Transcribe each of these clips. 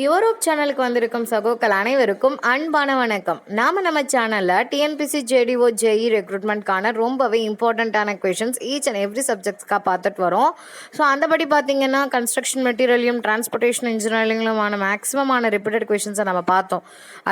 Europe சேனலுக்கு வந்திருக்கும் சகோக்கள் அனைவருக்கும் அன்பான வணக்கம். நம்ம சேனலில் டிஎன்பிசி ஜேடிஓ ஜேஇ ரெக்ரூட்மெண்ட்கான ரொம்பவே இம்பார்ட்டண்ட்டான கொஷின்ஸ் ஈச் அண்ட் எவ்ரி சப்ஜெக்ட்ஸ்க்காக பார்த்துட்டு வரோம். ஸோ அந்தபடி பார்த்தீங்கன்னா கன்ஸ்ட்ரக்ஷன் மெட்டீரியலையும் டிரான்ஸ்போர்ட்டேஷன் இன்ஜினியரிங்லுமான மேக்ஸிமமான ரிப்பீட்டட் கொஷின்ஸை நம்ம பார்த்தோம்.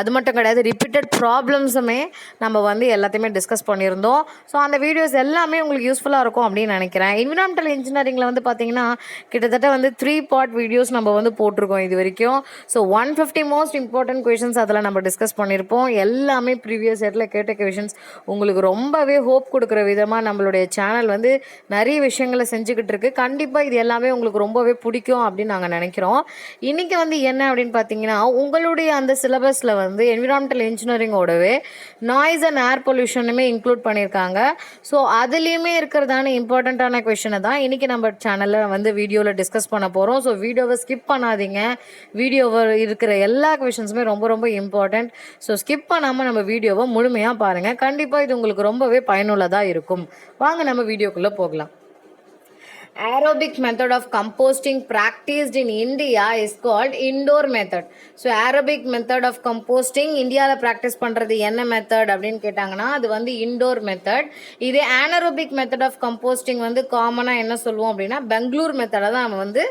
அது மட்டும் கிடையாது, ரிப்பீட்டட் ப்ராப்ளம்ஸுமே நம்ம எல்லாத்தையுமே டிஸ்கஸ் பண்ணியிருந்தோம். ஸோ அந்த வீடியோஸ் எல்லாமே உங்களுக்கு யூஸ்ஃபுல்லாக இருக்கும் அப்படின்னு நினைக்கிறேன். என்விரான்மெண்டல் இன்ஜினியரிங்கில் பார்த்தீங்கன்னா கிட்டத்தட்ட 3 பார்ட் வீடியோஸ் நம்ம போட்டிருக்கோம் இது வரைக்கும். ஸோ 150 மோஸ்ட் இம்பார்ட்டன்ட் கொஷின்ஸ் அதில் நம்ம டிஸ்கஸ் பண்ணியிருப்போம். எல்லாமே ப்ரீவியஸ் இயரில் கேட்ட கொஷின்ஸ் உங்களுக்கு ரொம்பவே ஹோப் கொடுக்குற விதமாக நம்மளுடைய சேனல் நிறைய விஷயங்களை செஞ்சுக்கிட்டு இருக்கு. கண்டிப்பாக இது எல்லாமே உங்களுக்கு ரொம்பவே பிடிக்கும் அப்படின்னு நாங்கள் நினைக்கிறோம். இன்றைக்கி என்ன அப்படின்னு பார்த்தீங்கன்னா, உங்களுடைய அந்த சிலபஸில் என்விரான்மெண்டல் இன்ஜினியரிங்கோடவே நாய்ஸ் அண்ட் ஏர் பொல்யூஷனுமே இன்க்ளூட் பண்ணியிருக்காங்க. ஸோ அதுலேயுமே இருக்கிறதான இம்பார்ட்டண்ட்டான கொஷினை தான் இன்றைக்கி நம்ம சேனலில் வீடியோவில் டிஸ்கஸ் பண்ண போகிறோம். ஸோ வீடியோவை ஸ்கிப் பண்ணாதீங்க. வீடியோவை இருக்கிற எல்லா கொஷின்ஸுமே ரொம்ப ரொம்ப இம்பார்ட்டண்ட். ஸோ ஸ்கிப் பண்ணாமல் நம்ம வீடியோவை முழுமையாக பாருங்கள். கண்டிப்பாக இது உங்களுக்கு ரொம்பவே பயனுள்ளதாக இருக்கும். வாங்க நம்ம வீடியோக்குள்ளே போகலாம். Aerobic method of composting practiced in India is called indoor method. So aerobic method of composting இந்தியாவில் ப்ராக்டிஸ் பண்ணுறது என்ன மெத்தட் அப்படின்னு கேட்டாங்கன்னா அது இண்டோர் மெத்தட். இதே anaerobic method of composting காமனாக என்ன சொல்லுவோம் அப்படின்னா பெங்களூர் மெத்தடை தான் நம்ம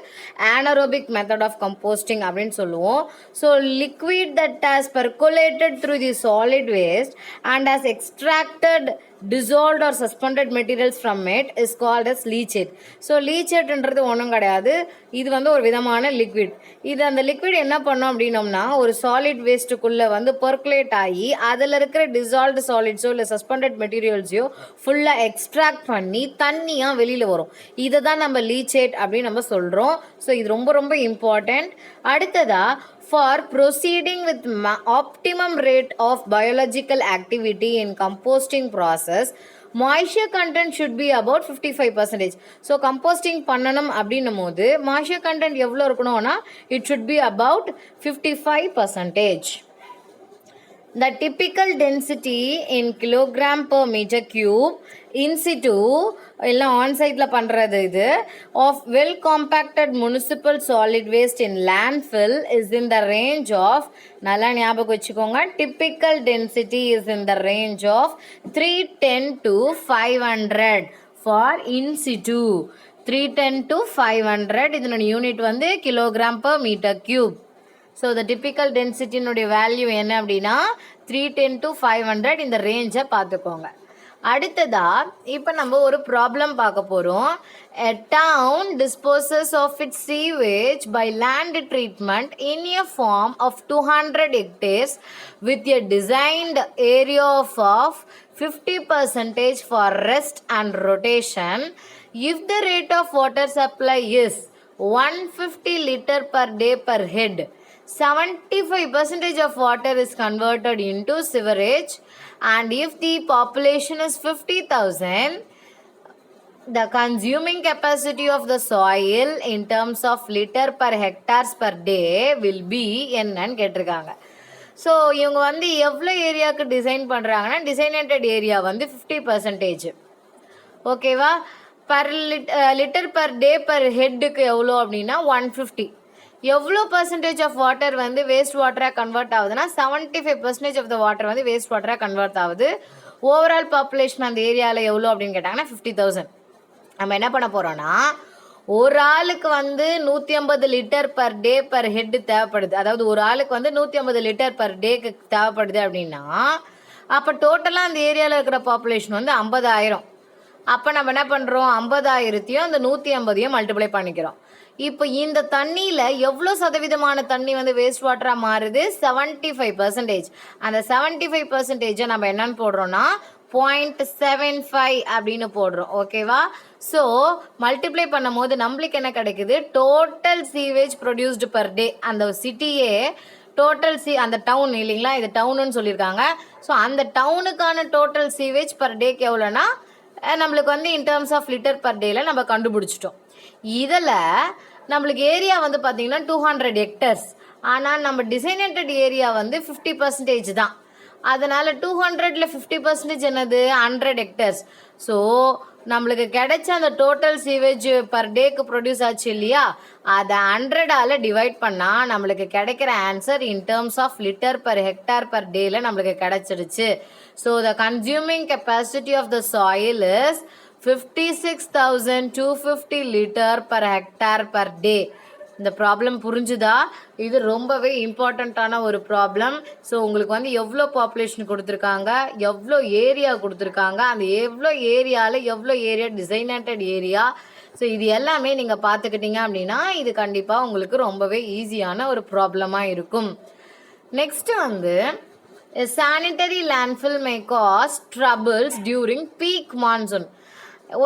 anaerobic method of composting அப்படின்னு சொல்லுவோம். So liquid that has percolated through the solid waste and has extracted dissolved or suspended materials from it is called as leachate. So லீச்சேட்ன்றது ஒன்றும் கிடையாது, இது ஒரு விதமான லிக்விட். இது அந்த லிக்விட் என்ன பண்ணோம் அப்படின்னோம்னா ஒரு சாலிட் வேஸ்ட்டுக்குள்ளே பெர்குலேட் ஆகி அதில் இருக்கிற டிசால்வ்டு சாலிட்ஸோ இல்லை சஸ்பெண்டட் மெட்டீரியல்ஸையோ ஃபுல்லாக எக்ஸ்ட்ராக்ட் பண்ணி தண்ணியாக வெளியில் வரும். இதை தான் நம்ம லீச்சேட் அப்படின்னு நம்ம சொல்கிறோம். ஸோ இது ரொம்ப ரொம்ப இம்பார்ட்டண்ட். அடுத்ததாக, for proceeding with optimum rate of biological activity in composting process, moisture content should be about 55%. So composting பண்ணணும் அப்படின்னும் போது moisture content எவ்வளோ இருக்கணும்னா it should be about 55%. The typical density in kilogram per meter cube in situ எல்லாம் ஆன்சைட்டில் பண்ணுறது இது of well compacted municipal solid waste in landfill is in the range of, நல்லா ஞாபகம் வச்சுக்கோங்க, typical density is in the range of 310 to 500 for in situ. 310 to 500 இதனோட unit kilogram per meter cube. So the typical டென்சிட்டினுடைய value என்ன அப்படின்னா 310 to 500 இந்த ரேஞ்சை பார்த்துக்கோங்க. அடுத்ததா இப்போ நம்ம ஒரு ப்ராப்ளம் பார்க்க போகிறோம். A town disposes of its sewage by land treatment in a form of 200 hectares with a designed area of 50% for rest and rotation. If the rate of water supply is 150 liter per day per head, 75% of water is converted into sewerage, and if the population is 50,000, the consuming capacity of the soil in terms of liter per hectares per day will be என்னன்னு கேட்டிருக்காங்க. So இவங்க எவ்வளோ ஏரியாவுக்கு design பண்ணுறாங்கன்னா designated area 50%. ஓகேவா? Per litre per day per ஹெட்டுக்கு எவ்வளோ அப்படின்னா 150. எவ்வளோ பர்சன்டேஜ் ஆஃப் வாட்டர் வேஸ்ட் வாட்டராக கன்வெர்ட் ஆகுதுன்னா 75% ஆஃப் த வாட்டர் வேஸ்ட் வாட்டராக கன்வெர்ட் ஆகுது. ஓவரால் பாப்புலேஷன் அந்த ஏரியாவில் எவ்வளோ அப்படின்னு கேட்டாங்கன்னா 50,000. நம்ம என்ன பண்ண போகிறோன்னா ஒரு ஆளுக்கு 150 litre per day per head தேவைப்படுது. அதாவது ஒரு ஆளுக்கு 150 லிட்டர் பர் டேக்கு தேவைப்படுது அப்படின்னா அப்போ டோட்டலாக அந்த ஏரியாவில் இருக்கிற பாப்புலேஷன் 50,000. அப்போ நம்ம என்ன பண்ணுறோம், 50,000த்தையும் அந்த 150யும் மல்டிப்ளை பண்ணிக்கிறோம். இப்போ இந்த தண்ணியில் எவ்வளோ சதவீதமான தண்ணி வேஸ்ட் வாட்டராக மாறுது? 75%. அந்த 75%ஐ நம்ம என்னன்னு போடுறோம்னா 0.75 அப்படின்னு போடுறோம். ஓகேவா? ஸோ மல்டிப்ளை பண்ணும் போது நம்மளுக்கு என்ன கிடைக்குது? Total sewage produced per day, அந்த சிட்டியே டோட்டல் அந்த டவுன் இல்லைங்களா, இது டவுனுன்னு சொல்லியிருக்காங்க. ஸோ அந்த டவுனுக்கான டோட்டல் சீவேஜ் பர் டேக்கு எவ்வளோனா நம்மளுக்கு இன் டேர்ம்ஸ் ஆஃப் லிட்டர் பர் டேல நம்ம கண்டுபிடிச்சிட்டோம். இதில் நம்மளுக்கு ஏரியா பார்த்தீங்கன்னா 200 ஹெக்டர்ஸ். ஆனால் நம்ம டிசைனேட்டட் ஏரியா 50% தான். அதனால் 200ல் 50% என்னது 100 ஹெக்டர்ஸ். ஸோ நம்மளுக்கு கிடைச்ச அந்த டோட்டல் சீவேஜ் பர் டேக்கு ப்ரொடியூஸ் ஆச்சு இல்லையா, அதை 100ஆல் டிவைட் பண்ணால் நம்மளுக்கு கிடைக்கிற answer in terms of litre per hectare per டேல நம்மளுக்கு கிடைச்சிடுச்சு. So the consuming capacity of the soil is 56,250 litre per hectare per day. இந்த ப்ராப்ளம் புரிஞ்சுதா? இது ரொம்பவே இம்பார்ட்டண்ட்டான ஒரு ப்ராப்ளம். ஸோ உங்களுக்கு வந்து எவ்வளோ பாப்புலேஷன் கொடுத்துருக்காங்க, எவ்வளோ ஏரியா கொடுத்துருக்காங்க, அந்த எவ்வளோ ஏரியாவில் எவ்வளோ ஏரியா டிசைனேட்டட் ஏரியா, ஸோ இது எல்லாமே நீங்கள் பார்த்துக்கிட்டீங்க அப்படின்னா இது கண்டிப்பாக உங்களுக்கு ரொம்பவே ஈஸியான ஒரு ப்ராப்ளமாக இருக்கும். நெக்ஸ்ட் வந்து சானிட்டரி லேண்ட்ஃபில் மே cos troubles during peak monsoon.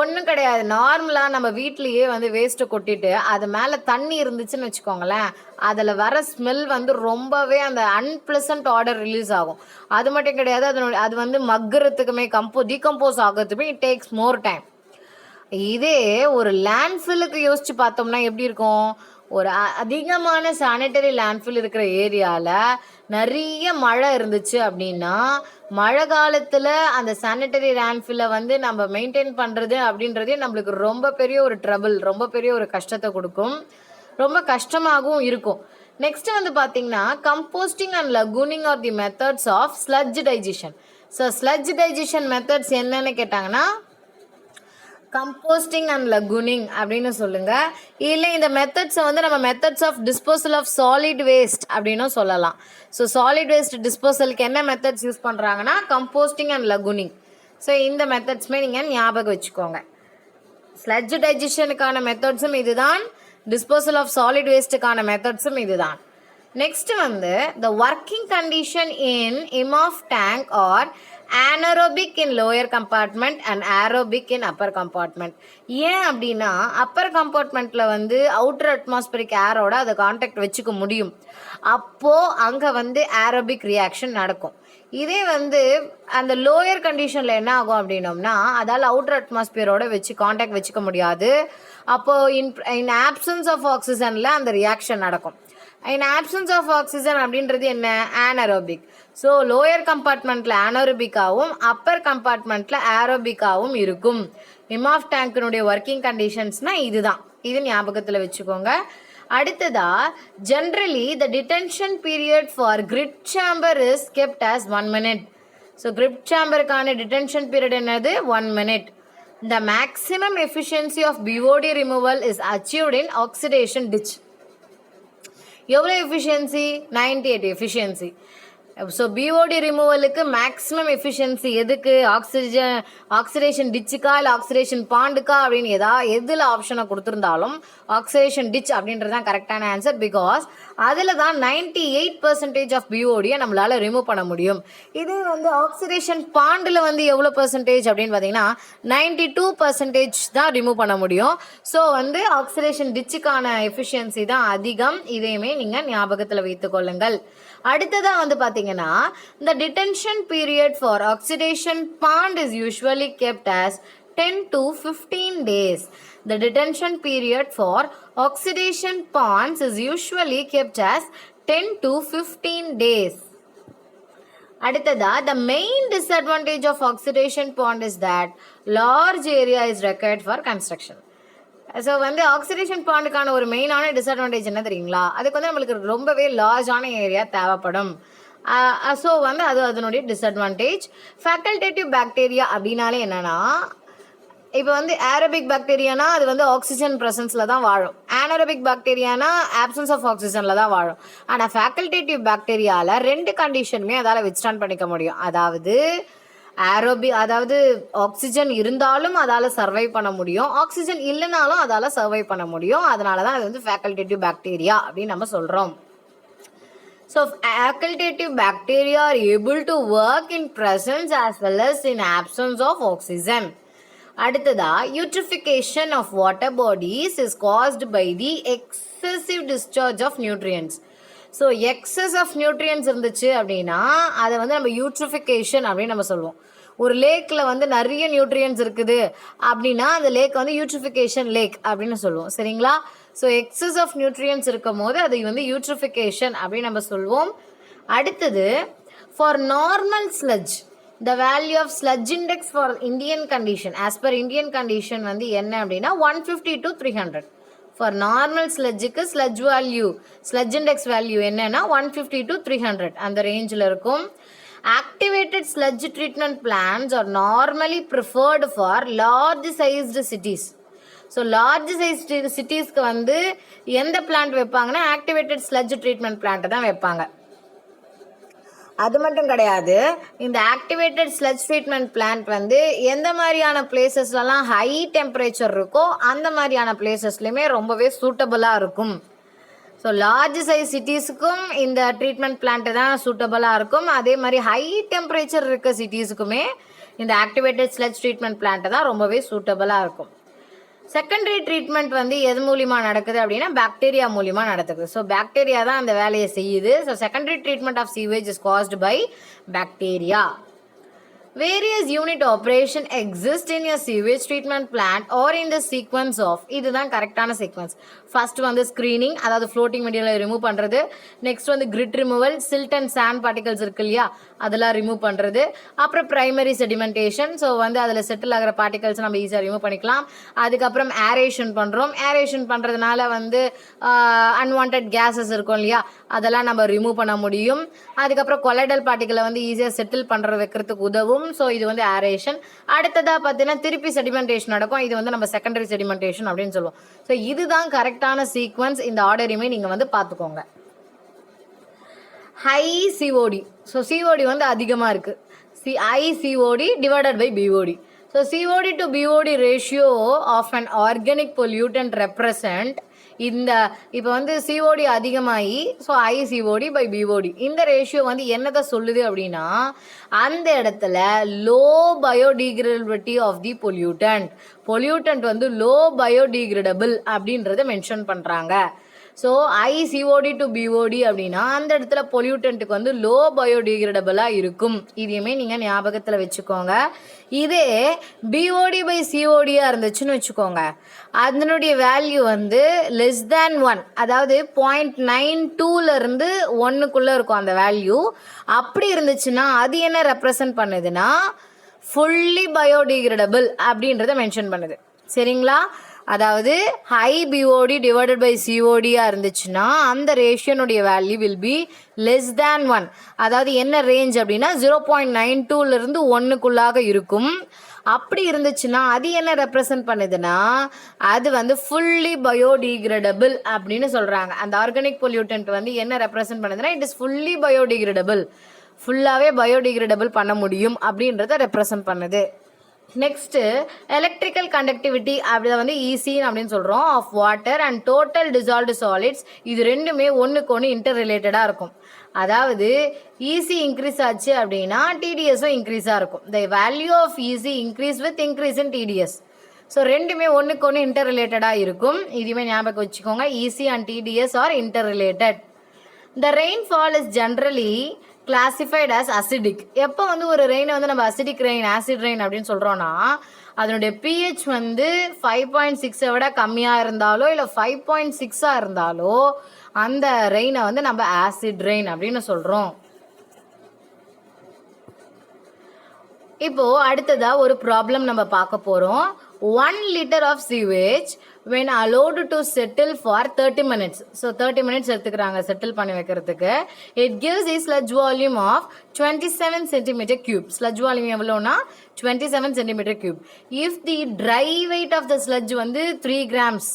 ஒன்றும் கிடையாது, நார்மலாக நம்ம வீட்லேயே வந்து வேஸ்ட்டை கொட்டிட்டு அது மேலே தண்ணி இருந்துச்சுன்னு வச்சுக்கோங்களேன், அதில் வர ஸ்மெல் வந்து ரொம்பவே அந்த அன்பிளசன்ட் ஆர்டர் ரிலீஸ் ஆகும். அது மட்டும் கிடையாது, அது வந்து மக்குறதுக்குமே டீகம்போஸ் ஆகிறதுக்குமே இட் டேக்ஸ் மோர் டைம். இதே ஒரு லேண்ட்ஃபில்லுக்கு யோசிச்சு பார்த்தோம்னா எப்படி இருக்கும்? ஒரு அதிகமான சானிட்டரி லேண்ட்ஃபில் இருக்கிற ஏரியாவில் நிறைய மழை இருந்துச்சு அப்படின்னா மழை காலத்தில் அந்த சானிட்டரி லேண்ட்ஃபில்லை வந்து நம்ம மெயின்டைன் பண்ணுறது அப்படின்றதே நம்மளுக்கு ரொம்ப பெரிய ஒரு ட்ரபிள், ரொம்ப பெரிய ஒரு கஷ்டத்தை கொடுக்கும், ரொம்ப கஷ்டமாகவும் இருக்கும். நெக்ஸ்ட் வந்து பார்த்தீங்கன்னா composting and lagooning are the methods of sludge digestion. So sludge digestion methods என்னன்னு கேட்டாங்கன்னா கம்போஸ்டிங் அண்ட் லகூனிங் அப்படின்னு சொல்லுங்க. இல்லை இந்த மெத்தட்ஸை வந்து நம்ம methods of disposal of solid waste அப்படின்னும் சொல்லலாம். ஸோ சாலிட் வேஸ்ட் டிஸ்போசலுக்கு என்ன மெத்தட்ஸ் யூஸ் பண்ணுறாங்கன்னா கம்போஸ்டிங் அண்ட் லகூனிங். ஸோ இந்த மெத்தட்ஸுமே நீங்கள் ஞாபகம் வச்சுக்கோங்க. ஸ்லட்ஜ் டைஜஷனுக்கான மெத்தட்ஸும் இதுதான், டிஸ்போசல் ஆஃப் சாலிட் வேஸ்ட்டுக்கான மெத்தட்ஸும் இதுதான். நெக்ஸ்ட் வந்து the working condition in Imhoff tank are anaerobic in lower compartment and aerobic in upper compartment. ஏன் அப்படின்னா அப்பர் கம்பார்ட்மெண்ட்டில் வந்து அவுட்டர் அட்மாஸ்பரிக் ஏரோட அதை கான்டாக்ட் வச்சுக்க முடியும், அப்போது அங்கே வந்து ஏரோபிக் ரியாக்ஷன் நடக்கும். இதே வந்து அந்த லோயர் கண்டிஷனில் என்ன ஆகும் அப்படின்னோம்னா அதால் அவுட்டர் அட்மாஸ்பியரோட வச்சு கான்டாக்ட் வச்சுக்க முடியாது. அப்போது இன் ஆப்சன்ஸ் ஆஃப் ஆக்சிஜனில் அந்த ரியாக்ஷன் நடக்கும். இன் ஆப்சன்ஸ் ஆஃப் ஆக்சிஜன் அப்படின்றது என்ன? ஆனரோபிக். ஸோ லோயர் கம்பார்ட்மெண்ட்டில் ஆனரோபிக்காகவும் அப்பர் கம்பார்ட்மெண்ட்டில் ஏரோபிக்காகவும் இருக்கும். இமாஃப் டேங்கினுடைய ஒர்க்கிங் கண்டிஷன்ஸ்னால் இதுதான், இது ஞாபகத்தில் வச்சுக்கோங்க. அடுத்ததா generally the detention period for grit chamber is kept as 1 minute. So grit சேம்பருக்கான டிடென்ஷன் பீரியட் என்னது? 1 minute. The maximum efficiency of BOD removal is achieved in oxidation ditch. எவ்வளோ efficiency? 98 efficiency. So BOD ரிமூவலுக்கு maximum efficiency எதுக்கு? Oxidation டிச்சுக்கா இல்லை oxidation பாண்டுக்கா அப்படின்னு எதில் ஆப்ஷனை கொடுத்துருந்தாலும் ஆக்சிடேஷன் டிச் அப்படின்றது தான் கரெக்டான ஆன்சர். பிகாஸ் அதில் தான் 98% ஆஃப் பிஓடியை நம்மளால் ரிமூவ் பண்ண முடியும். இதே வந்து ஆக்சிடேஷன் பாண்டில் வந்து எவ்வளோ பர்சன்டேஜ் அப்படின்னு பார்த்தீங்கன்னா 92% தான் ரிமூவ் பண்ண முடியும். ஸோ வந்து ஆக்சிடேஷன் டிச்சுக்கான எஃபிஷியன்சி தான் அதிகம், இதையுமே நீங்கள் ஞாபகத்தில் வைத்துக்கொள்ளுங்கள். அடுத்ததாக வந்து பார்த்தீங்கன்னா the detention period for oxidation pond is usually kept as 10 to 15 days. The detention period for oxidation ponds is usually kept as 10 to 15 days. அடுத்ததா the main disadvantage of oxidation pond is that large area is required for construction. So வந்து oxidation பாண்டுக்கான ஒரு மெயினான disadvantage என்ன தெரியுங்களா? அதுக்கு வந்து நம்மளுக்கு ரொம்பவே லார்ஜான ஏரியா தேவைப்படும். ஸோ வந்து அது அதனுடைய டிஸ்அட்வான்டேஜ். ஃபேக்கல்டேட்டிவ் பாக்டீரியா அப்படின்னாலே என்னென்னா, இப்போ வந்து ஏரோபிக் பாக்டீரியானா அது வந்து ஆக்சிஜன் ப்ரெசன்ஸில் தான் வாழும், ஆனரோபிக் பாக்டீரியானா ஆப்சன்ஸ் ஆஃப் ஆக்சிஜனில் தான் வாழும். ஆனால் ஃபேக்கல்டேட்டிவ் பாக்டீரியாவில் 2 கண்டிஷனுமே அதால் வித்ஸ்டாண்ட் பண்ணிக்க முடியும். அதாவது அதாவது ஆக்சிஜன் இருந்தாலும் அதால் சர்வை பண்ண முடியும், ஆக்சிஜன் இல்லைனாலும் அதால் சர்வை பண்ண முடியும். அதனால தான் அது வந்து ஃபேக்கல்டேட்டிவ் பாக்டீரியா அப்படின்னு நம்ம சொல்கிறோம். So facultative bacteria are able to work in presence as well as in absence of oxygen. அடுத்ததா eutrophication of water bodies is caused by the excessive discharge of nutrients. So excess of nutrients இருந்துச்சு அப்படின்னா அதை வந்து நம்ம யூட்ரிஃபிகேஷன் அப்படின்னு நம்ம சொல்லுவோம். ஒரு லேக்கில் வந்து நிறைய நியூட்ரியன்ஸ் இருக்குது அப்படின்னா அந்த லேக் வந்து யூட்ரிஃபிகேஷன் லேக் அப்படின்னு சொல்லுவோம், சரிங்களா? ஸோ எக்ஸஸ் ஆஃப் நியூட்ரியன்ஸ் இருக்கும் போது அதை வந்து யூட்ரிஃபிகேஷன் அப்படின்னு நம்ம சொல்லுவோம். அடுத்தது for normal sludge the value of sludge index for Indian condition, as per Indian condition வந்து என்ன அப்படின்னா 150 to 300. For normal sludgeக்கு sludge value, sludge index value என்னன்னா 150 to 300 அந்த ரேஞ்சில் இருக்கும். Activated sludge treatment plants are normally preferred for large sized cities. So large size சிட்டிஸ்க்கு வந்து எந்த பிளான்ட் வைப்பாங்கன்னா ஆக்டிவேட்டட் ஸ்லட்ஜ் ட்ரீட்மெண்ட் பிளான்ட் தான் வைப்பாங்க. அது மட்டும் கிடையாது, இந்த ஆக்டிவேட்டட் ஸ்லட்ஜ் ட்ரீட்மெண்ட் பிளான்ட் வந்து எந்த மாதிரியான பிளேசஸ்லாம் ஹை டெம்பரேச்சர் இருக்கோ அந்த மாதிரியான பிளேசஸ்லையுமே ரொம்பவே சூட்டபுளாக இருக்கும். ஸோ லார்ஜ் சைஸ் சிட்டிஸுக்கும் இந்த ட்ரீட்மெண்ட் பிளான்ட்டு தான் சூட்டபுளாக இருக்கும். அதே மாதிரி ஹை டெம்பரேச்சர் இருக்க சிட்டிஸுக்குமே இந்த ஆக்டிவேட்டட் ஸ்லட்ஜ் ட்ரீட்மெண்ட் பிளான்ட்டு தான் ரொம்பவே சூட்டபுளாக இருக்கும். செகண்டரி ட்ரீட்மெண்ட் வந்து எது மூலிமா நடக்குது அப்படின்னா பாக்டீரியா மூலிமா நடக்குது. ஸோ பாக்டீரியா தான் அந்த வேலையை செய்யுது. So secondary treatment of sewage is caused by bacteria. Various unit operation exist in your sewage treatment plant or in the sequence of, இதுதான் கரெக்டான சீக்வன்ஸ். ஃபர்ஸ்ட் வந்து ஸ்க்ரீனிங், அதாவது ஃப்ளோட்டிங் மெட்டீரியலை ரிமூவ் பண்ணுறது. நெக்ஸ்ட் வந்து grit removal, silt and sand particles இருக்கு இல்லையா, அதெல்லாம் ரிமூவ் பண்ணுறது. அப்புறம் ப்ரைமரி செடிமெண்டேஷன், ஸோ வந்து அதில் செட்டில் ஆகிற பார்ட்டிகல்ஸ் நம்ம ஈஸியாக ரிமூவ் பண்ணிக்கலாம். அதுக்கப்புறம் ஏரேஷன் பண்ணுறோம். ஏரேஷன் பண்ணுறதுனால வந்து அன்வான்ட் கேஸஸ் இருக்கும் இல்லையா, அதெல்லாம் நம்ம ரிமூவ் பண்ண முடியும். அதுக்கப்புறம் கொலைடல் பார்ட்டிகளை வந்து ஈஸியாக செட்டில் பண்ணுற வைக்கிறதுக்கு உதவும். ஸோ இது வந்து ஏரேஷன். அடுத்ததாக பார்த்தீங்கன்னா திருப்பி செடிமெண்டேஷன் நடக்கும். இது வந்து நம்ம செகண்டரி செடிமெண்டேஷன் அப்படின்னு சொல்லுவோம். ஸோ இதுதான் கரெக்டான சீக்வன்ஸ். இந்த ஆர்டரையுமே நீங்கள் வந்து பார்த்துக்கோங்க. ஹை சிஓடி, ஸோ சிஓடி வந்து அதிகமாக இருக்குது. High COD divided by BOD. So COD to BOD ratio of an organic pollutant represent இந்த இப்போ வந்து சிஓடி அதிகமாகி ஸோ ஐசிஓடி பை பிஓடி இந்த ரேஷியோ வந்து என்னதை சொல்லுது அப்படின்னா அந்த இடத்துல low biodegradability of the pollutant வந்து லோ பயோடிகிரேடபிள் அப்படின்றத மென்ஷன் பண்ணுறாங்க. ஸோ ஐசிஓடி டு பிஓடி அப்படின்னா அந்த இடத்துல பொல்யூட்டன்ட்டுக்கு வந்து லோ பயோடிகிரேடபிளாக இருக்கும். இதையுமே நீங்கள் ஞாபகத்தில் வச்சுக்கோங்க. இதே பிஓடி பை சிஓடியாக இருந்துச்சுன்னு வச்சுக்கோங்க, அதனுடைய வேல்யூ வந்து லெஸ் தேன் 1, அதாவது 0.92லேருந்து 1க்குள்ளே இருக்கும் அந்த வேல்யூ. அப்படி இருந்துச்சுன்னா அது என்ன ரெப்ரசன்ட் பண்ணுதுன்னா ஃபுல்லி பயோடிகிரேடபிள் அப்படின்றத மென்ஷன் பண்ணுது. சரிங்களா? அதாவது ஹை பிஓடி டிவைடட் பை சிஓடியாக இருந்துச்சுன்னா அந்த ரேஷியோனுடைய value will be less than 1. அதாவது என்ன ரேஞ்ச் அப்படின்னா 0.92லேருந்து 1க்குள்ளாக இருக்கும். அப்படி இருந்துச்சுன்னா அது என்ன ரெப்ரசன்ட் பண்ணுதுன்னா அது வந்து ஃபுல்லி பயோடிகிரேடபிள் அப்படின்னு சொல்கிறாங்க. அந்த ஆர்கானிக் பொல்யூட்டன்ட் வந்து என்ன ரெப்ரசன்ட் பண்ணுதுன்னா இட் இஸ் ஃபுல்லி பயோடிகிரேடபிள், ஃபுல்லாகவே பயோடிகிரேடபிள் பண்ண முடியும் அப்படின்றத ரெப்ரசன்ட் பண்ணுது. நெக்ஸ்ட்டு எலக்ட்ரிக்கல் கண்டக்டிவிட்டி அப்படி வந்து ஈஸின்னு அப்படின்னு சொல்கிறோம் of water and total dissolved solids. இது ரெண்டுமே ஒன்றுக்கு ஒன்று இன்டர் ரிலேட்டடாக இருக்கும். அதாவது ஈஸி இன்க்ரீஸ் ஆச்சு அப்படின்னா டிடிஎஸும் இன்க்ரீஸாக இருக்கும். The value of EC increase with increase in TDS. So ரெண்டுமே ஒன்றுக்கு ஒன்று இன்டர் ரிலேட்டடாக இருக்கும். இதுவுமே ஞாபகம் வச்சுக்கோங்க. EC and TDS are interrelated. The rainfall is generally classified as acidic. எப்போ வந்து ஒரு ரெயினை வந்து நம்ம அசிடிக் ரெயின், ஆசிட் ரெயின் அப்படின்னு சொல்கிறோன்னா அதனுடைய பிஹெச் வந்து 5.6 விட கம்மியாக இருந்தாலோ இல்லை 5.6 இருந்தாலோ அந்த ரெயினை வந்து நம்ம ஆசிட் ரெயின் அப்படின்னு சொல்கிறோம். இப்போது அடுத்ததாக ஒரு ப்ராப்ளம் நம்ம பார்க்க போகிறோம். 1 liter of sewage when allowed to settle for 30 minutes. So 30 minutes எடுத்துக்கிறாங்க செட்டில் பண்ணி வைக்கிறதுக்கு. It gives a sludge volume of 27 centimeter cube. Sludge volume எவ்வளோனா 27 centimeter cube. If the dry weight of the sludge வந்து 3 grams,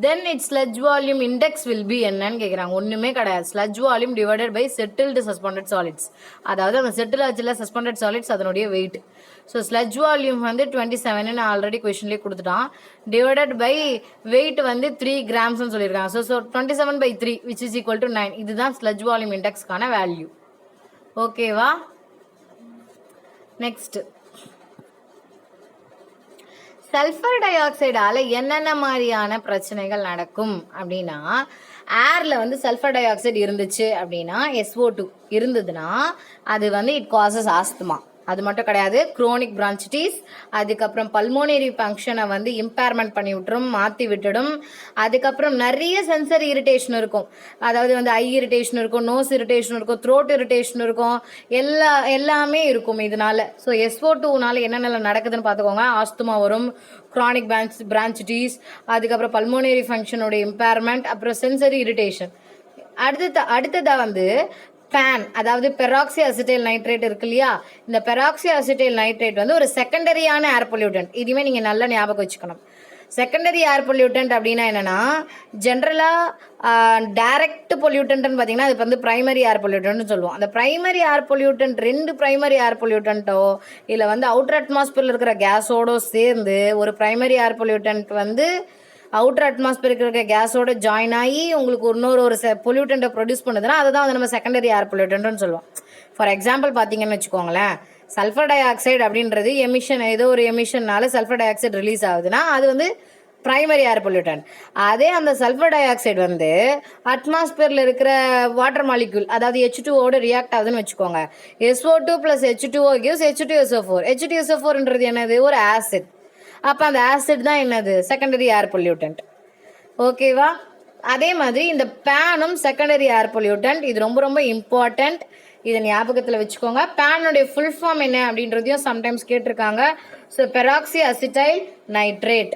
then its sludge volume index will be என்னன்னு கேட்குறாங்க. ஒன்றுமே கிடையாது. sludge volume divided by settled suspended solids. அதாவது அந்த settle ஆச்சுல suspended solids அதனுடைய வெயிட். ஸோ ஸ்லட்ஜ் வால்யூம் வந்து 27 ஆல்ரெடி கொஷின்லேயே கொடுத்துட்டான். டிவைடட் பை வெயிட் வந்து 3 கிராம்ஸ்னு சொல்லியிருக்காங்க. So 27/3 which is equal to 9. இதுதான் ஸ்லட்ஜ் வால்யூம் இண்டெக்ஸ்க்கான வேல்யூ. ஓகேவா? நெக்ஸ்ட், சல்ஃபர் டை ஆக்சைடால் என்னென்ன மாதிரியான பிரச்சனைகள் நடக்கும் அப்படின்னா ஏரில் வந்து சல்ஃபர் டை ஆக்சைடு இருந்துச்சு அப்படின்னா SO2 இருந்ததுன்னா அது வந்து இட் காசஸ் ஆஸ்துமா. அது மட்டும் கிடையாது, குரோனிக் பிரான்ச்சிட்டிஸ், அதுக்கப்புறம் பல்மோனரி ஃபங்க்ஷனை வந்து இம்பேர்மெண்ட் பண்ணி விட்டுரும், மாற்றி விட்டுடும். அதுக்கப்புறம் நிறைய சென்சரி இரிட்டேஷன் இருக்கும். அதாவது வந்து ஐ இரிட்டேஷன் இருக்கும், நோஸ் இரிட்டேஷன் இருக்கும், த்ரோட் இரிட்டேஷன் இருக்கும், எல்லாமே இருக்கும் இதனால. ஸோ SO2னால என்னென்ன நடக்குதுன்னு பார்த்துக்கோங்க. ஆஸ்துமா வரும், குரானிக் பிரான்ச்சிட்டிஸ், அதுக்கப்புறம் பல்மோனரி ஃபங்க்ஷனோட இம்பேர்மெண்ட், அப்புறம் சென்சரி இரிட்டேஷன். அடுத்ததாக வந்து பேன், அதாவது பெராக்சி அசிட்டைல் நைட்ரேட் இருக்கு இல்லையா, இந்த பெராக்சி அசிட்டைல் நைட்ரேட் வந்து ஒரு செகண்டரியான ஏர் பொல்யூட்டன்ட். இதுவுமே நீங்கள் நல்லா ஞாபகம் வச்சுக்கணும். செகண்டரி ஏர் பொல்யூட்டன்ட் அப்படின்னா என்னென்னா, ஜென்ரலாக டைரக்ட் பொல்யூட்டன்ட்னு பார்த்தீங்கன்னா அது வந்து ப்ரைமரி ஏர் பொல்யூட்டன்ட்னு சொல்லுவோம். அந்த ப்ரைமரி ஏர் பொல்யூட்டன்ட் 2 ப்ரைமரி ஏர் பொல்யூட்டன்ட்டோ இல்லை வந்து அவுட்டர் அட்மாஸ்பியரில் இருக்கிற கேஸோடோ சேர்ந்து ஒரு ப்ரைமரி ஏர் பொல்யூட்டன்ட் வந்து அவுட்டர் அட்மாஸ்பியருக்கு இருக்க கேஸோட ஜாயின் ஆகி உங்களுக்கு ஒரு பொல்யூட்டண்ட்டை ப்ரொடியூஸ் பண்ணுதுன்னா அதை தான் வந்து நம்ம செகண்டரி ஏர் பொல்யூட்டன்ட்னு சொல்லுவோம். ஃபார் எக்ஸாம்பிள் பார்த்தீங்கன்னு வச்சுக்கோங்களேன், சல்ஃபர் டை ஆக்சைடு அப்படின்றது எமிஷன், ஏதோ ஒரு எமிஷன்னால சல்ஃபர் டை ஆக்சைடு ரிலீஸ் ஆகுதுன்னா அது வந்து ப்ரைமரி ஏர் பொல்யூட்டன். அதே அந்த சல்ஃபர் டை ஆக்சைடு வந்து அட்மாஸ்பியரில் இருக்கிற வாட்டர் மாலிக்யூல், அதாவது H2ஓட ரியாக்ட் ஆகுதுன்னு வச்சுக்கோங்க. SO2 + H2O gives H2SO4. H2SO4ன்றது என்னது? ஒரு ஆசிட். அப்போ அந்த ஆசிட் தான் என்னது? செகண்டரி ஏர் பொல்யூட்டன்ட். ஓகேவா? அதே மாதிரி இந்த பேனும் செகண்டரி ஏர் பொல்யூட்டன்ட். இது ரொம்ப ரொம்ப இம்பார்ட்டண்ட். இதை ஞாபகத்தில் வச்சுக்கோங்க. பேனுடைய ஃபுல் ஃபார்ம் என்ன அப்படின்றதையும் சம்டைம்ஸ் கேட்டிருக்காங்க. So peroxy acetyl nitrate.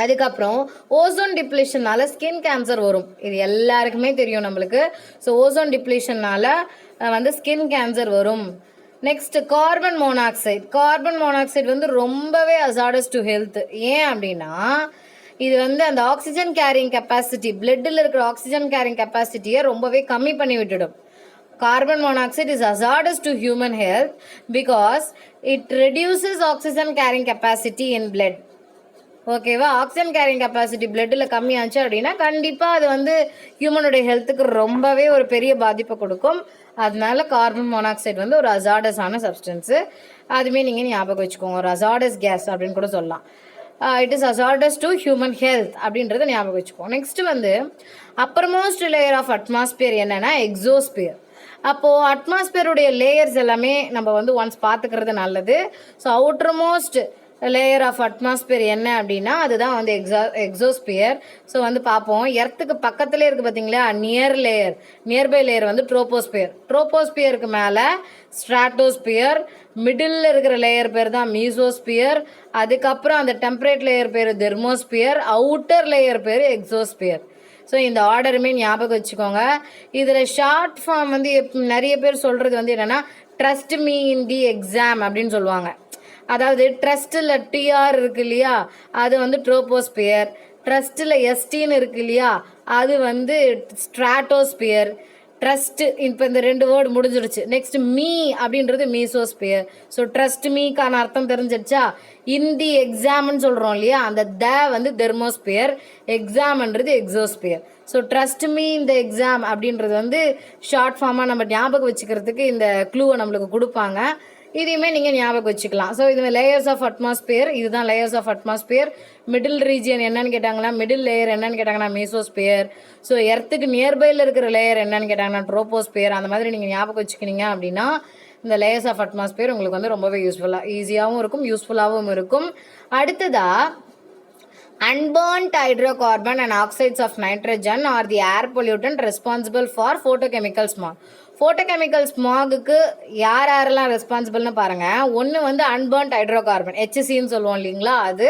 அதுக்கப்புறம் ஓசோன் டிப்ளேஷனால் ஸ்கின் கேன்சர் வரும். இது எல்லாருக்குமே தெரியும் நம்மளுக்கு. ஸோ ஓசோன் டிப்ளேஷனால் வந்து ஸ்கின் கேன்சர் வரும். Next carbon monoxide. Carbon monoxide வந்து ரொம்பவே அசாடஸ் டு ஹெல்த். ஏன் அப்படின்னா இது வந்து அந்த ஆக்சிஜன் கேரிங் கெப்பாசிட்டி, பிளட்டில் இருக்கிற ஆக்சிஜன் கேரிங் கெப்பாசிட்டியை ரொம்பவே கம்மி பண்ணி விட்டுடும். Carbon monoxide is hazardous to human health because it reduces oxygen carrying capacity in blood. ஓகேவா? ஆக்சிஜன் கேரிங் கெப்பாசிட்டி பிளட்டில் கம்மியாச்சு அப்படின்னா கண்டிப்பாக அது வந்து ஹியூமனுடைய ஹெல்த்துக்கு ரொம்பவே ஒரு பெரிய பாதிப்பை கொடுக்கும். அதனால கார்பன் மோனாக்சைடு வந்து ஒரு அசாடஸான சப்ஸ்டன்ஸு. அதுவுமே நீங்கள் ஞாபகம் வச்சுக்கோங்க. ஒரு அசாடஸ் கேஸ் அப்படின்னு கூட சொல்லலாம். It is hazardous to human health அப்படின்றத ஞாபகம் வச்சுக்கோங்க. நெக்ஸ்ட் வந்து அப்பர்மோஸ்ட் லேயர் ஆஃப் அட்மாஸ்பியர் என்னென்னா எக்ஸோஸ்பியர். அப்போது அட்மாஸ்பியருடைய லேயர்ஸ் எல்லாமே நம்ம வந்து ஒன்ஸ் பார்த்துக்கிறது நல்லது. So outermost layer of atmosphere என்ன அப்படின்னா அதுதான் வந்து எக்ஸோஸ்பியர். ஸோ வந்து பார்ப்போம். எர்த்துக்கு பக்கத்துலேயே இருக்குது பார்த்தீங்களா, நியர்பை லேயர் வந்து ட்ரோபோஸ்பியர். ட்ரோபோஸ்பியருக்கு மேலே ஸ்ட்ராட்டோஸ்பியர், மிடில் இருக்கிற லேயர் பேர் தான் மீசோஸ்பியர், அதுக்கப்புறம் அந்த டெம்பரேட் லேயர் பேர் தெர்மோஸ்பியர், அவுட்டர் லேயர் பேர் எக்ஸோஸ்பியர். ஸோ இந்த ஆர்டருமே ஞாபகம் வச்சுக்கோங்க. இதில் ஷார்ட் ஃபார்ம் வந்து நிறைய பேர் சொல்கிறது வந்து என்னென்னா trust me in the exam அப்படின்னு சொல்லுவாங்க. அதாவது ட்ரஸ்ட்டில் டிஆர் இருக்கு இல்லையா, அது வந்து ட்ரோபோஸ்பியர். ட்ரஸ்ட்டில் எஸ்டின்னு இருக்கு இல்லையா, அது வந்து ஸ்ட்ராட்டோஸ்பியர். ட்ரஸ்ட்டு இப்போ இந்த 2 வேர்டு முடிஞ்சிடுச்சு. நெக்ஸ்ட் மீ அப்படின்றது மீசோஸ்பியர். ஸோ ட்ரஸ்ட் மீக்கான அர்த்தம் தெரிஞ்சிடுச்சா? இந்தி எக்ஸாம்னு சொல்கிறோம் இல்லையா, அந்த வந்து தெர்மோஸ்பியர், எக்ஸாம்ன்றது எக்ஸோஸ்பியர். ஸோ ட்ரஸ்ட் மீ இந்த எக்ஸாம் அப்படின்றது வந்து ஷார்ட் ஃபார்மாக நம்ம ஞாபகம் வச்சுக்கிறதுக்கு இந்த க்ளூவை நம்மளுக்கு கொடுப்பாங்க. இதையுமே நீங்கள் ஞாபகம் வச்சுக்கலாம். ஸோ இது லேயர்ஸ் ஆஃப் அட்மாஸ்பியர். இதுதான் layers of atmosphere. Middle region என்னன்னு கேட்டாங்கன்னா, மிடில் லேயர் என்னன்னு கேட்டாங்கன்னா மீசோஸ்பியர். ஸோ எர்த்துக்கு நியர்பையில் இருக்கிற லேயர் என்னன்னு கேட்டாங்கன்னா ட்ரோபோஸ்பியர். அந்த மாதிரி நீங்கள் ஞாபகம் வச்சுக்கினீங்க அப்படின்னா இந்த லேயர்ஸ் ஆஃப் அட்மாஸ்பியர் உங்களுக்கு வந்து ரொம்பவே ஈஸியாகவும் இருக்கும், யூஸ்ஃபுல்லாகவும் இருக்கும். அடுத்ததாக unburnt hydrocarbon and oxides of nitrogen are the air pollutant responsible for photochemical smog. Photochemical ஸ்மாகுக்கு யாரெல்லாம் ரெஸ்பான்சிபிள்னு பாருங்கள். ஒன்று வந்து அன்பர்ன்ட் ஹைட்ரோகார்பன், HCன்னு சொல்லுவோம் இல்லைங்களா, அது.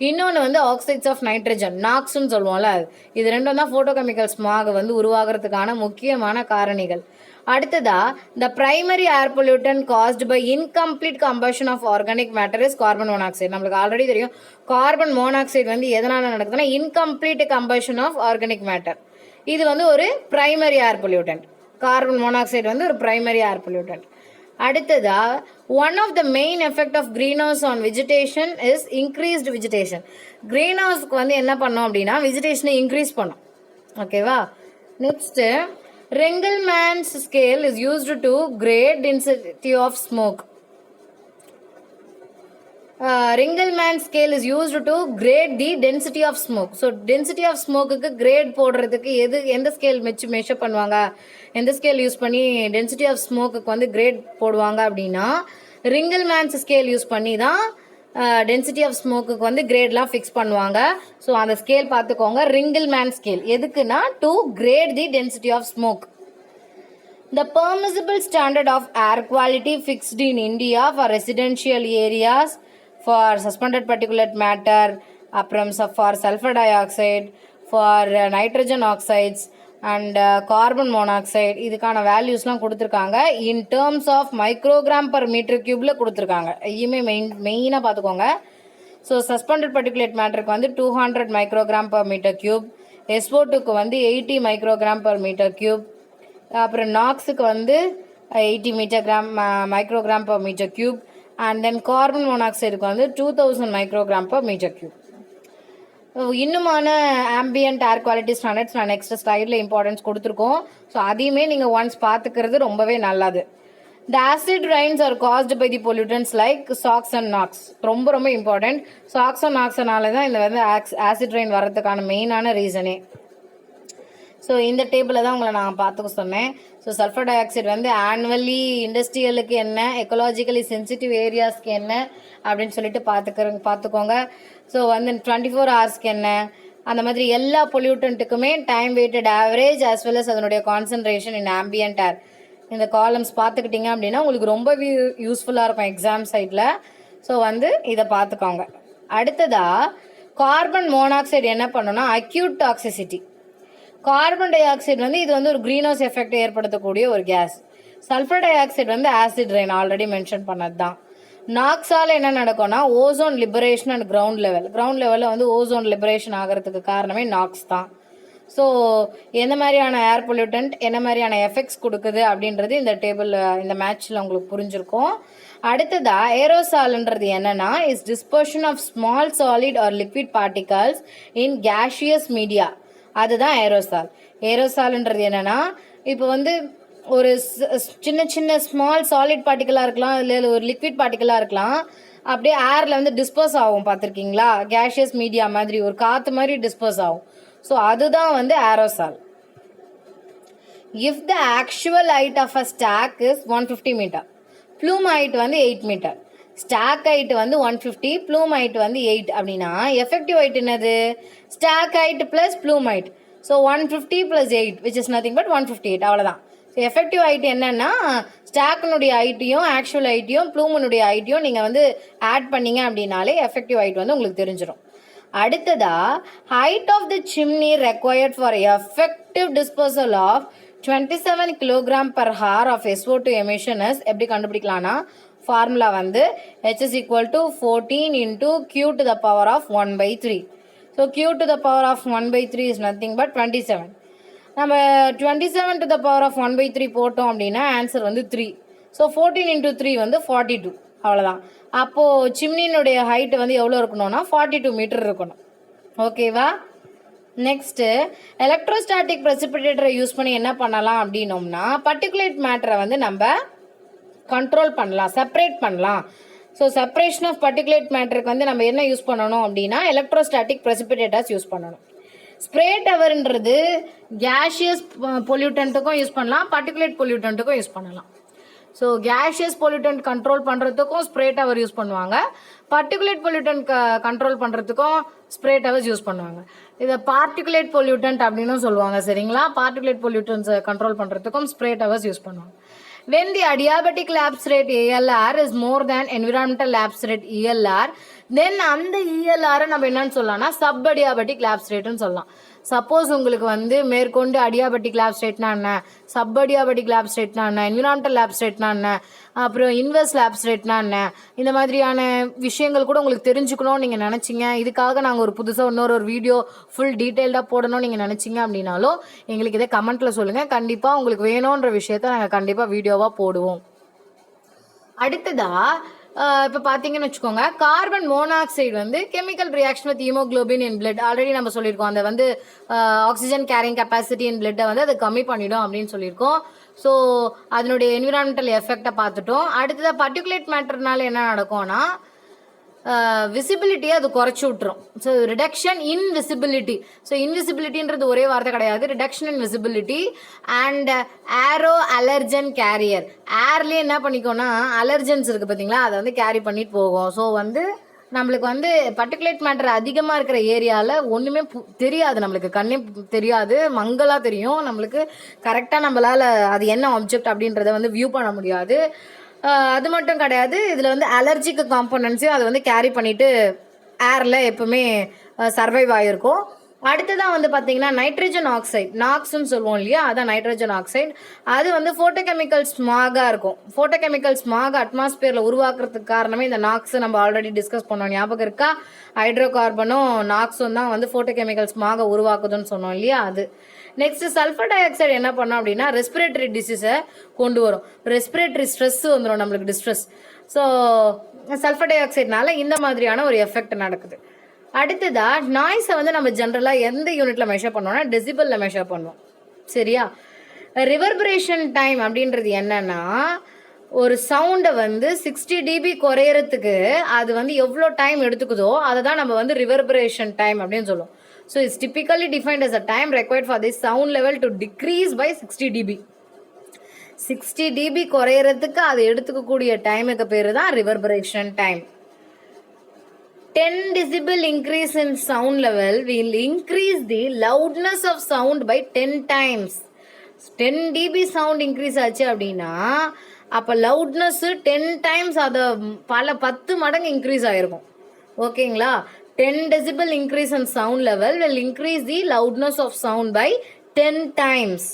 இன்னொன்று வந்து ஆக்சைட்ஸ் ஆஃப் நைட்ரஜன், நாக்ஸ்ன்னு சொல்லுவோம்ல, அது. இது ரெண்டும் தான் ஃபோட்டோகெமிக்கல் ஸ்மாக் வந்து உருவாகிறதுக்கான முக்கியமான காரணிகள். அடுத்ததா the primary air pollutant caused by incomplete combustion of organic matter is carbon monoxide. நம்மளுக்கு ஆல்ரெடி தெரியும் கார்பன் மோனாக்சைடு வந்து எதனால் நடக்குதுன்னா incomplete combustion of organic matter. இது வந்து ஒரு primary air pollutant. Carbon monoxide வந்து ஒரு பிரைமரி ஏர் பொல்யூட்டன்ட். அடுத்ததா one of the main effect of greenhouse on vegetation is increased vegetation. Green ஹவுஸ்க்கு வந்து என்ன பண்ணோம் அப்படின்னா வெஜிடேஷனை இன்க்ரீஸ் பண்ணோம். ஓகேவா? Next Ringelmann's scale is used to grade density of smoke. Ringelmann scale is used to grade the density of smoke. So density of smokeக்கு grade போடுறதுக்கு எந்த ஸ்கேல் வச்சு மெஷர் பண்ணுவாங்க, எந்த ஸ்கேல் யூஸ் பண்ணி டென்சிட்டி ஆஃப் ஸ்மோக்குக்கு வந்து கிரேட் போடுவாங்க அப்படின்னா ரிங்கிள்மேன்ஸ் ஸ்கேல் யூஸ் பண்ணி தான் டென்சிட்டி ஆஃப் ஸ்மோக்குக்கு வந்து கிரேட்லாம் ஃபிக்ஸ் பண்ணுவாங்க. ஸோ அந்த ஸ்கேல் பார்த்துக்கோங்க, ரிங்கிள்மேன் ஸ்கேல். எதுக்குன்னா to grade the density of smoke. The permissible standard of air quality fixed in India for residential areas for suspended particulate matter, அப்புறம் for sulfur dioxide, for nitrogen oxides and carbon monoxide, இதுக்கான வேல்யூஸ்லாம் கொடுத்துருக்காங்க. In terms of microgram per metre கியூபில் கொடுத்துருக்காங்க. ஐயுமே மெயினாக பார்த்துக்கோங்க. So suspended particulate மேட்டருக்கு வந்து 200 மைக்ரோகிராம் பர் மீட்டர் கியூப், SO2க்கு வந்து 80 மைக்ரோகிராம் பர் மீட்டர் கியூப், அப்புறம் நாக்ஸுக்கு வந்து 80 microgram per metre cube, and then carbon மோனாக்சைடுக்கு வந்து 2000 மைக்ரோகிராம் பர் மீட்டர் கியூப். இன்னுமான ஆம்பியன்ட் ஏர் குவாலிட்டி ஸ்டாண்டர்ட்ஸ் நான் நெக்ஸ்ட் ஸ்லைடில் இம்பார்ட்டன்ஸ் கொடுத்துருக்கோம். ஸோ அதையுமே நீங்கள் ஒன்ஸ் பார்த்துக்கிறது ரொம்பவே நல்லது. The acid rains are caused by the pollutants like SOx and NOx. ரொம்ப ரொம்ப இம்பார்ட்டன்ட். சாக்ஸ் அண்ட் நாக்ஸ்னால தான் இந்த வந்து ஆசிட் ரெயின் வர்றதுக்கான மெயினான ரீசனே. ஸோ இந்த டேபிளில் தான் உங்களை நான் பார்த்துக்க சொன்னேன். ஸோ சல்ஃபர் டை ஆக்சைடு வந்து ஆனுவலி இண்டஸ்ட்ரியலுக்கு என்ன, எக்கலாஜிக்கலி சென்சிட்டிவ் ஏரியாஸ்க்கு என்ன அப்படின்னு சொல்லிட்டு பார்த்துக்கோங்க. ஸோ வந்து 24 ஹவர்ஸ்க்கு என்ன, அந்த மாதிரி எல்லா பொல்யூட்டன்ட்டுக்குமே time weighted average as well as அதனுடைய கான்சன்ட்ரேஷன் இன் ஆம்பியன்ட் ஏர், இந்த காலம்ஸ் பார்த்துக்கிட்டிங்க அப்படின்னா உங்களுக்கு ரொம்ப யூஸ்ஃபுல்லாக இருக்கும் எக்ஸாம் சைடில். ஸோ வந்து இதை பார்த்துக்கோங்க. அடுத்ததாக கார்பன் மோனாக்சைடு என்ன பண்ணணும்னா acute toxicity. Carbon di oxide வந்து இது வந்து ஒரு க்ரீன் ஹவுஸ் எஃபெக்ட் ஏற்படுத்தக்கூடிய ஒரு கேஸ். சல்ஃபர் டை ஆக்சைடு வந்து ஆசிட் ரெயின் ஆல்ரெடி மென்ஷன் பண்ணது தான். நாக்ஸால் என்ன நடக்கும்னா ஓசோன் லிபரேஷன் அண்ட் கிரவுண்ட் லெவலில் வந்து ஓசோன் லிபரேஷன் ஆகிறதுக்கு காரணமே நாக்ஸ் தான். ஸோ எந்த மாதிரியான ஏர் பொல்யூட்டன்ட் என்ன மாதிரியான எஃபெக்ட்ஸ் கொடுக்குது அப்படின்றது இந்த டேபிள் இந்த மேட்ச்சில் உங்களுக்கு புரிஞ்சிருக்கும். அடுத்ததா ஏரோசால்ன்றது என்னன்னா is dispersion of small solid or liquid particles in gaseous media. அதுதான் ஏரோசால். ஏரோசால்ன்றது என்னன்னா இப்போ வந்து ஒரு சின்ன சின்ன ஸ்மால் சாலிட் பார்ட்டிகலாக இருக்கலாம், இல்லை ஒரு லிக்விட் பார்ட்டிகலாக இருக்கலாம், அப்படியே ஏரில் வந்து டிஸ்போஸ் ஆகும். பார்த்துருக்கீங்களா? கேஷியஸ் மீடியா மாதிரி ஒரு காற்று மாதிரி டிஸ்போஸ் ஆகும். ஸோ அதுதான் வந்து aerosol. If the actual height of a stack is 150 metre, plume height வந்து 8 மீட்டர், ஸ்டாக் ஹைட் வந்து 150, ப்ளூம் ஹைட் வந்து 8 அப்படின்னா எஃபெக்டிவ் ஹைட் என்னது? Stack height plus plume height. So 150 + 8 which is nothing but 158. அவ்வளோதான். So effective height என்னன்னா ஸ்டாக்கினுடைய ஹைட்டையும் actual ஹைட்டையும் ப்ளூமினுடைய ஹைட்டையும் நீங்கள் வந்து add பண்ணீங்க அப்படின்னாலே எஃபெக்டிவ் ஹைட் வந்து உங்களுக்கு தெரிஞ்சிடும். அடுத்ததா height of the chimney required for effective disposal of 27 kg/h of SO2 emissions எப்படி கண்டுபிடிக்கலாம்னா ஃபார்முலா வந்து H is equal to 14 into Q to the power of 1/3. So Q to the power of 1/3 is nothing but 27. நம்ம 27 to the power of 1/3 போட்டோம் அப்படின்னா answer வந்து 3. So 14 into 3 வந்து 42. அவ்வளோதான். அப்போது சிம்னினுடைய ஹைட்டு வந்து எவ்வளோ இருக்கணும்னா 42 மீட்டர் இருக்கணும். ஓகேவா? நெக்ஸ்ட்டு எலக்ட்ரோஸ்டாட்டிக் ப்ரெசிபிடேட்டரை யூஸ் பண்ணி என்ன பண்ணலாம் அப்படின்னோம்னா பர்டிகுலேட் மேட்டரை வந்து நம்ம கண்ட்ரோல் பண்ணலாம், செப்பரேட் பண்ணலாம். ஸோ செப்பரேஷன் ஆஃப் பர்டிகுலேட் மேட்டருக்கு வந்து நம்ம என்ன யூஸ் பண்ணணும் அப்படின்னா எலக்ட்ரோஸ்டாட்டிக் ப்ரெசிபிடேட்டர்ஸ் யூஸ் பண்ணணும். ஸ்ப்ரே டவர்ன்றது கேஷியஸ் பொல்யூட்டன்ட்டுக்கும் யூஸ் பண்ணலாம், பர்டிகுலேட் பொல்யூட்டன்ட்டுக்கும் யூஸ் பண்ணலாம். ஸோ கேஷியஸ் பொல்யூட்டன்ட் கண்ட்ரோல் பண்ணுறதுக்கும் ஸ்ப்ரே டவர் யூஸ் பண்ணுவாங்க, பர்டிகுலேட் பொல்யூட்டன்ட் கண்ட்ரோல் பண்ணுறதுக்கும் ஸ்ப்ரே டவர்ஸ் யூஸ் பண்ணுவாங்க. இதை பார்ட்டிகுலேட் பொல்யூட்டன்ட் அப்படின்னு சொல்லுவாங்க. சரிங்களா? பார்ட்டிகுலேட் பொல்யூட்டன்ஸை கண்ட்ரோல் பண்ணுறதுக்கும் ஸ்ப்ரே டவர்ஸ் யூஸ் பண்ணுவாங்க. When the adiabatic lapse rate ALR is more than environmental lapse rate ELR, then அந்த ELR நம்ம என்னன்னு சொல்லலாம்னா சப் அடியாபட்டிக் லேப்ஸ் ரேட்னு சொல்லலாம். சப்போஸ் உங்களுக்கு வந்து மேற்கொண்டு அடியாபட்டிக் லேப்ஸ் ரேட்னா என்ன, சப் அடியாபட்டிக் லேப்ஸ் ரேட்னா என்ன, என்விரான்மெண்டல் லேப்ஸ் ரேட்னா என்ன, அப்புறம் இன்வெர்ஸ் லேப்ஸ் ரேட்னா என்ன, இந்த மாதிரியான விஷயங்கள் கூட உங்களுக்கு தெரிஞ்சுக்கணும்னு நீங்கள் நினச்சிங்க, இதுக்காக நாங்கள் ஒரு புதுசாக இன்னொரு வீடியோ ஃபுல் டீட்டெயில்டாக போடணும்னு நீங்கள் நினச்சிங்க அப்படின்னாலும் எங்களுக்கு இதை கமெண்ட்டில் சொல்லுங்கள். கண்டிப்பாக உங்களுக்கு வேணுன்ற விஷயத்த நாங்கள் கண்டிப்பாக வீடியோவாக போடுவோம். அடுத்ததாக இப்போ பார்த்தீங்கன்னு வச்சுக்கோங்க, கார்பன் மோனாக்சைடு வந்து chemical reaction with haemoglobin in blood already நம்ம சொல்லியிருக்கோம். அந்த வந்து ஆக்சிஜன் கேரிங் கெப்பாசிட்டி இன் பிளட்டை வந்து அது கம்மி பண்ணிடும் அப்படின்னு சொல்லியிருக்கோம். ஸோ அதனுடைய என்விரான்மெண்டல் எஃபெக்டை பார்த்துட்டோம். அடுத்ததாக பர்டிகுலேட் மேட்டர்னால என்ன நடக்கும்னா விசிபிலிட்டியை அது குறைச்சி விட்டுரும். So reduction in visibility. So இன்விசிபிலிட்டின்றது ஒரே வார்த்தை கிடையாது, reduction in visibility. And aero allergen carrier, ஏர்லேயே என்ன பண்ணிக்கோன்னா அலர்ஜன்ஸ் இருக்குது பார்த்தீங்களா, அதை வந்து கேரி பண்ணிட்டு போகும். ஸோ வந்து நம்மளுக்கு வந்து பர்டிகுலேட் மேட்டர் அதிகமாக இருக்கிற ஏரியாவில் ஒன்றுமே தெரியாது, நம்மளுக்கு கண்ணே தெரியாது, மங்கலாக தெரியும் நம்மளுக்கு. கரெக்டாக நம்மளால் அது என்ன ஆப்ஜெக்ட் அப்படின்றத வந்து வியூ பண்ண முடியாது. அது மட்டும் கிடையாது, இதில் வந்து அலர்ஜிக்கு காம்போனன்ட்ஸையும் அது வந்து கேரி பண்ணிவிட்டு ஏரில் எப்பவுமே சர்வைவ் ஆகிருக்கும். அடுத்ததான் வந்து பார்த்தீங்கன்னா நைட்ரஜன் ஆக்சைடு, நாக்ஸ்ன்னு சொல்லுவோம் இல்லையா, அதான் நைட்ரஜன் ஆக்சைடு. அது வந்து ஃபோட்டோகெமிக்கல் ஸ்மாகாக இருக்கும். ஃபோட்டோகெமிக்கல் ஸ்மாக் அட்மாஸ்பியரில் உருவாக்குறதுக்கு காரணமே இந்த நாக்ஸ். நம்ம ஆல்ரெடி டிஸ்கஸ் பண்ணோம், ஞாபகம் இருக்கா? ஹைட்ரோகார்பனும் நாக்ஸும் தான் வந்து ஃபோட்டோகெமிக்கல் ஸ்மாகை உருவாக்குதுன்னு சொன்னோம் இல்லையா, அது. நெக்ஸ்ட் சல்ஃபர் டை ஆக்சைடு என்ன பண்ணோம் அப்படின்னா ரெஸ்பிரேட்டரி டிசீஸை கொண்டு வரும். ரெஸ்பிரேட்டரி ஸ்ட்ரெஸ் வந்துடும் நம்மளுக்கு, டிஸ்ட்ரெஸ். ஸோ சல்ஃபர் டை ஆக்சைடுனால இந்த மாதிரியான ஒரு எஃபெக்ட் நடக்குது. அடுத்ததா நாய்ஸை வந்து நம்ம ஜென்ரலாக எந்த யூனிட்ல மெஷர் பண்ணுவோம்னா டெசிபிளில் மெஷர் பண்ணுவோம், சரியா? ரிவர்பரேஷன் டைம் அப்படின்றது என்னன்னா ஒரு சவுண்டை வந்து 60 dB குறையறதுக்கு அது வந்து எவ்வளோ டைம் எடுத்துக்குதோ அதை தான் நம்ம வந்து ரிவர்பரேஷன் டைம் அப்படின்னு சொல்லுவோம். So it's typically defined as a time required for this sound level to decrease by 60 dB. 60 dB குறையறதுக்கு அது எடுத்துக்கக்கூடிய டைமுக்கு பேர் தான் reverberation time. 10 decibel increase in sound level will increase the loudness of sound by 10 times. 10 dB sound increase ஆச்சு அப்படின்னா அப்போ loudness 10 times அதை பல 10 மடங்கு இன்க்ரீஸ் ஆகிருக்கும், ஓகேங்களா? 10 decibel increase in sound level will increase the loudness of sound by 10 times.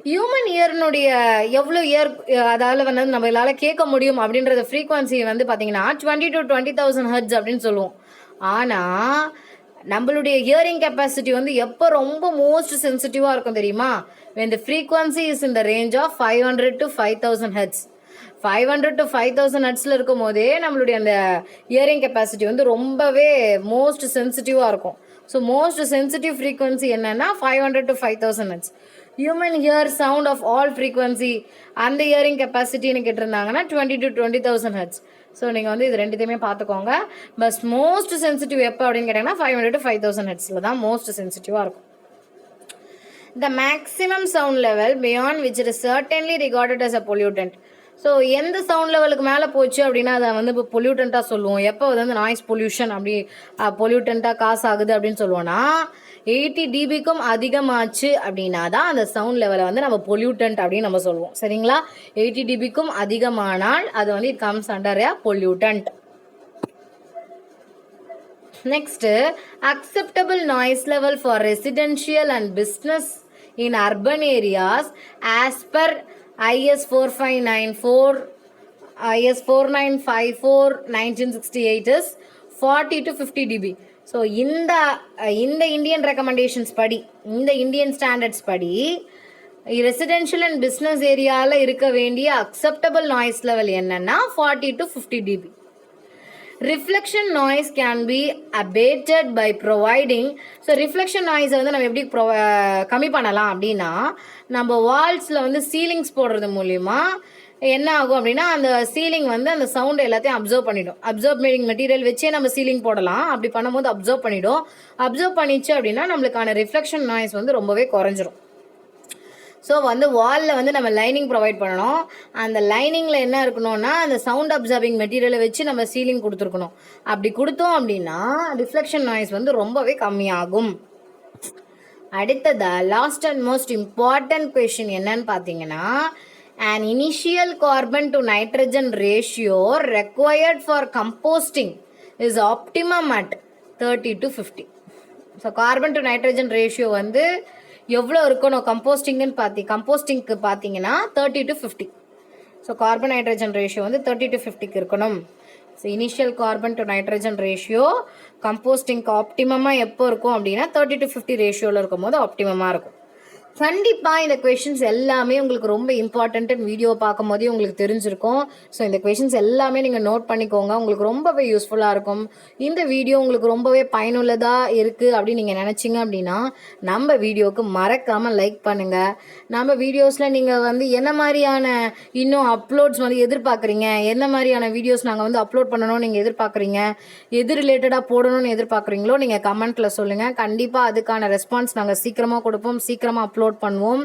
Human இயர்னுடைய எவ்வளோ year அதால் வந்து நம்மளால கேட்க முடியும் அப்படின்றத ஃப்ரீக்வன்சி வந்து பார்த்தீங்கன்னா 20 to 20,000 Hz அப்படின்னு சொல்லுவோம். ஆனால் நம்மளுடைய ஹியரிங் கெப்பாசிட்டி வந்து எப்போ ரொம்ப மோஸ்ட் சென்சிட்டிவாக இருக்கும் தெரியுமா? when the frequency is in the range of 500 to 5,000 Hz. 500 to 5,000 Hzல இருக்கும் போதே நம்மளுடைய அந்த ஹியரிங் கெப்பாசிட்டி வந்து ரொம்பவே மோஸ்ட் சென்சிட்டிவாக இருக்கும். ஸோ மோஸ்ட் சென்சிட்டிவ் ஃப்ரீக்வன்சி என்னன்னா 500 to 5,000 Hz. Human hear sound of all frequency அந்த ஹியரிங் கெப்பாசிட்டின்னு கேட்டிருந்தாங்கன்னா 20 to 20,000 Hz. ஸோ நீங்கள் வந்து இது ரெண்டுத்தையுமே பார்த்துக்கோங்க. பட் மோஸ்ட் சென்சிட்டிவ் எப்போ அப்படின்னு கேட்டிங்கன்னா 500 to 5,000 Hzல தான் மோஸ்ட் சென்சிட்டிவாக இருக்கும். The maximum sound level beyond which it is certainly regarded as a pollutant. So எந்த சவுண்ட் லெவலுக்கு மேலே போச்சு அப்படின்னா அதை வந்து இப்போ பொல்யூட்டண்ட்டாக சொல்லுவோம். எப்போ வந்து நாய்ஸ் பொல்யூஷன் அப்படி பொல்யூட்டண்ட்டாக காசு ஆகுது அப்படின்னு சொல்லுவோன்னா 80 dBக்கும் அதிகமாச்சு அப்படின்னா தான் அந்த சவுண்ட் லெவலை வந்து நம்ம பொல்யூட்டன்ட் அப்படின்னு நம்ம சொல்லுவோம், சரிங்களா? 80 dBக்கும் அதிகமானால் அது வந்து it comes under a pollutant. Next acceptable noise level for residential and business in urban areas as per IS 4594 IS 4954 1968 is 40 to 50 dB. So இந்த இந்தியன் ரெக்கமெண்டேஷன்ஸ் படி, இந்த இந்தியன் ஸ்டாண்டர்ட்ஸ் படி ரெசிடென்ஷியல் அண்ட் பிஸ்னஸ் ஏரியாவில் இருக்க வேண்டிய acceptable noise level என்னன்னா 40 to 50 dB. Reflection noise can be abated by providing. So reflection நாய்ஸை வந்து நம்ம எப்படி கம்மி பண்ணலாம் அப்படின்னா நம்ம வால்ஸில் வந்து சீலிங்ஸ் போடுறது மூலிமா என்ன ஆகும் அப்படின்னா அந்த சீலிங் வந்து அந்த சவுண்ட் எல்லாத்தையும் அப்சர்வ் பண்ணிடும். அப்சர்வ் மெட்டீரியல் வச்சே நம்ம சீலிங் போடலாம். அப்படி பண்ணும்போது அப்சர்வ் பண்ணிடும். அப்சர்வ் பண்ணிச்சு அப்படின்னா நம்மளுக்கான ரிஃப்ளெக்ஷன் நாய்ஸ் வந்து ரொம்பவே குறைஞ்சிரும். ஸோ வந்து வாலில் வந்து நம்ம லைனிங் ப்ரொவைட் பண்ணணும். அந்த லைனிங்கில் என்ன இருக்கணும்னா அந்த சவுண்ட் அப்சர்விங் மெட்டீரியலை வச்சு நம்ம சீலிங் கொடுத்துருக்கணும். அப்படி கொடுத்தோம் அப்படின்னா ரிஃப்ளெக்ஷன் நாய்ஸ் வந்து ரொம்பவே கம்மியாகும். அடுத்ததா last and most important question என்னன்னு பார்த்தீங்கன்னா an initial carbon to nitrogen ratio required for composting is optimum at 30 to 50. So carbon to nitrogen ratio வந்து எவ்வளோ இருக்கணும் கம்போஸ்டிங்க்கு பார்த்தீங்கன்னா 30 to 50. So carbon nitrogen ratio வந்து 30 to 50க்கு இருக்கணும். So initial carbon to nitrogen ratio கம்போஸ்டிங்க்கு ஆப்டிமமாக எப்போ இருக்கும் அப்படின்னா 30 to 50 ரேஷியோவில் இருக்கும் போது ஆப்டிமமாக இருக்கும். கண்டிப்பாக இந்த கொஷின்ஸ் எல்லாமே உங்களுக்கு ரொம்ப இம்பார்ட்டன்ட்டு வீடியோ பார்க்கும் போதே உங்களுக்கு தெரிஞ்சிருக்கும். ஸோ இந்த கொஷின்ஸ் எல்லாமே நீங்கள் நோட் பண்ணிக்கோங்க. உங்களுக்கு ரொம்பவே யூஸ்ஃபுல்லாக இருக்கும். இந்த வீடியோ உங்களுக்கு ரொம்பவே பயனுள்ளதாக இருக்குது அப்படின்னு நீங்கள் நினச்சிங்க அப்படின்னா நம்ம வீடியோவுக்கு மறக்காமல் லைக் பண்ணுங்கள். நம்ம வீடியோஸில் நீங்கள் என்ன மாதிரியான இன்னும் அப்லோட்ஸ் எதிர்பார்க்குறீங்க, என்ன மாதிரியான வீடியோஸ் நாங்கள் அப்லோட் பண்ணணும்னு நீங்கள் எதிர்பார்க்குறீங்க, எது ரிலேட்டடாக போடணும்னு எதிர்பார்க்குறீங்களோ நீங்கள் கமெண்ட்டில் சொல்லுங்கள். கண்டிப்பாக அதுக்கான ரெஸ்பான்ஸ் நாங்கள் சீக்கிரமாக கொடுப்போம், சீக்கிரமாக அப்லோட் பண்ணுவோம்.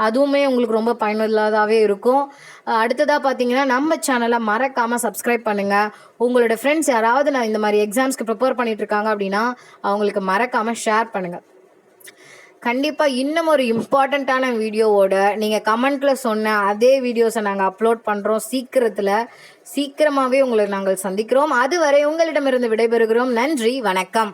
அதுவுமே உங்களுக்கு ரொம்ப பயனுள்ளதாகவே இருக்கும். அடுத்ததாக பார்த்தீங்கன்னா நம்ம சேனலை மறக்காமல் சப்ஸ்கிரைப் பண்ணுங்கள். உங்களோட ஃப்ரெண்ட்ஸ் யாராவது நான் இந்த மாதிரி எக்ஸாம்ஸ்க்கு ப்ரிப்பேர் பண்ணிட்டு இருக்காங்க அப்படின்னா அவங்களுக்கு மறக்காமல் ஷேர் பண்ணுங்கள். கண்டிப்பாக இன்னும் ஒரு இம்பார்ட்டண்ட்டான வீடியோவோட நீங்கள் கமெண்ட்டில் சொன்ன அதே வீடியோஸை நாங்கள் அப்லோட் பண்ணுறோம். சீக்கிரமாகவே உங்களை நாங்கள் சந்திக்கிறோம். அதுவரை உங்களிடமிருந்து விடைபெறுகிறோம். நன்றி, வணக்கம்.